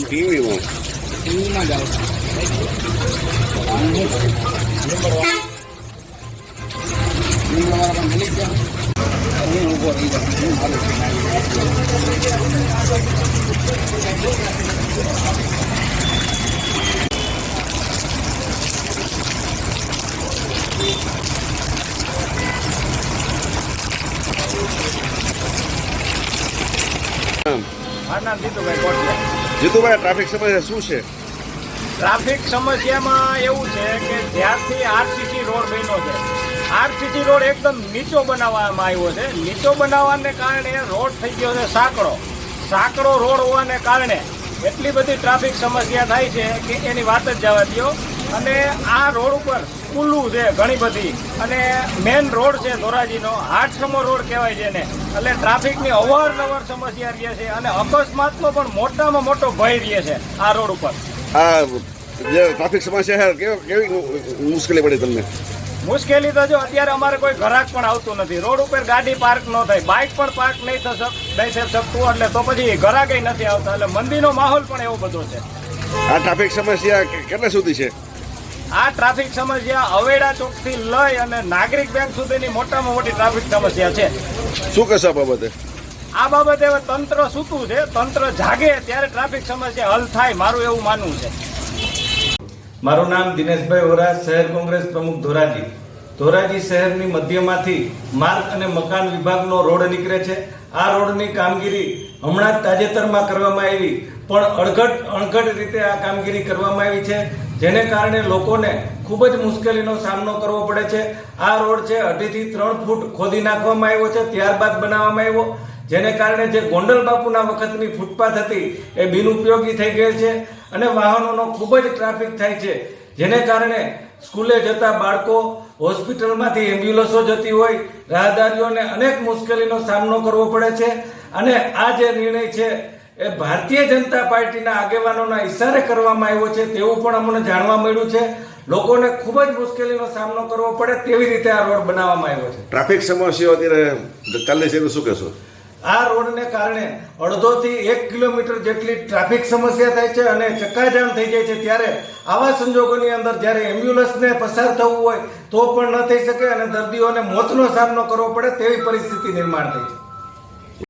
ટીવીમાં જાઓ મળી ગયા ઉભો રહી મારું નામ જીતુભાઈ કોટલા. જીતુભાઈ, ટ્રાફિક સમસ્યા શું છે? ટ્રાફિક સમસ્યામાં એવું છે કે જ્યારથી આરસીસી રોડ બન્યો છે, આરસીસી રોડ એકદમ નીચો બનાવવામાં આવ્યો છે. નીચો બનાવવાને કારણે રોડ થઈ ગયો છે સાંકડો રોડ હોવાને કારણે એટલી બધી ટ્રાફિક સમસ્યા થાય છે કે એની વાત જ જવા દો. અને આ રોડ ઉપર સ્કૂલું છે ઘણી બધી, અને મેન રોડ છે ધોરાજીનો, હાટસમો રોડ કહેવાય છે ને, એટલે ટ્રાફિકની અવારનવાર સમસ્યા રહે છે અને અકસ્માતનો પણ મોટામાં મોટો ભય રહે છે આ રોડ ઉપર. આ જે ટ્રાફિક સમસ્યા છે કેવી મુશ્કેલી પડી તમને? મુશ્કેલી તો જો અત્યારે અમારે કોઈ ગ્રાહક પણ આવતું નથી, રોડ ઉપર ગાડી પાર્ક ન થાય, બાઇક પણ પાર્ક નહીં થઈ શકતું, એટલે તો પછી ગ્રાહક નથી આવતા, એટલે મંદીનો માહોલ પણ એવો બધો છે. આ ટ્રાફિક સમસ્યા કેટલા સુધી છે? આ ટ્રાફિક સમસ્યા અવેડા ચોકથી લઈ અને નાગરિક બેંક સુધીની મોટામાં મોટી ટ્રાફિક સમસ્યા છે. શું કહેશો આ બાબતે? આ બાબતે હવે તંત્ર સૂતું છે, તંત્ર જાગે ત્યારે ટ્રાફિક સમસ્યા હલ થાય, મારું એવું માનવું છે. મારું નામ દિનેશભાઈ ઓરા, શહેર કોંગ્રેસ પ્રમુખ ધોરાજી. ધોરાજી શહેરની મધ્યમાંથી માર્ગ અને મકાન વિભાગનો રોડ નીકળે છે. આ રોડની કામગીરી હમણાં જ તાજેતરમાં કરવામાં આવી, પણ અણઘડ રીતે આ કામગીરી કરવામાં આવી છે, જેને કારણે લોકોને ખૂબ જ મુશ્કેલીનો સામનો કરવો પડે છે. આ રોડ છે 2.5 થી 3 ફૂટ ખોદી નાખવામાં આવ્યો છે, ત્યારબાદ બનાવવામાં આવ્યો, જેને કારણે જે ગોંડલ બાપુના વખતની ફૂટપાથ હતી એ બિનઉપયોગી થઈ ગયેલ છે અને વાહનોનો ખૂબ જ ટ્રાફિક થાય છે, જેને કારણે સ્કૂલે જતા બાળકો, હોસ્પિટલમાંથી એમ્બ્યુલન્સો જતી હોય, રાહદારીઓને અનેક મુશ્કેલીનો સામનો કરવો પડે છે. અને આ જે નિર્ણય છે એ ભારતીય જનતા પાર્ટીના આગેવાનોના ઇશારે કરવામાં આવ્યો છે તેવું પણ અમને જાણવા મળ્યું છે. લોકોને ખૂબ જ મુશ્કેલીનો સામનો કરવો પડે તેવી રીતે આ રોડ બનાવવામાં આવ્યો છે. ટ્રાફિક સમસ્યાઓ અત્યારે ચાલે છે, શું કહેશો? આ રોડને કારણે 1.5 થી 1 કિલોમીટર જેટલી ટ્રાફિક સમસ્યા થાય છે અને ચક્કાજામ થઈ જાય છે. ત્યારે આવા સંજોગોની અંદર જ્યારે એમ્બ્યુલન્સને પસાર થવું હોય તો પણ ન થઈ શકે અને દર્દીઓને મોતનો સામનો કરવો પડે તેવી પરિસ્થિતિ નિર્માણ થઈ છે.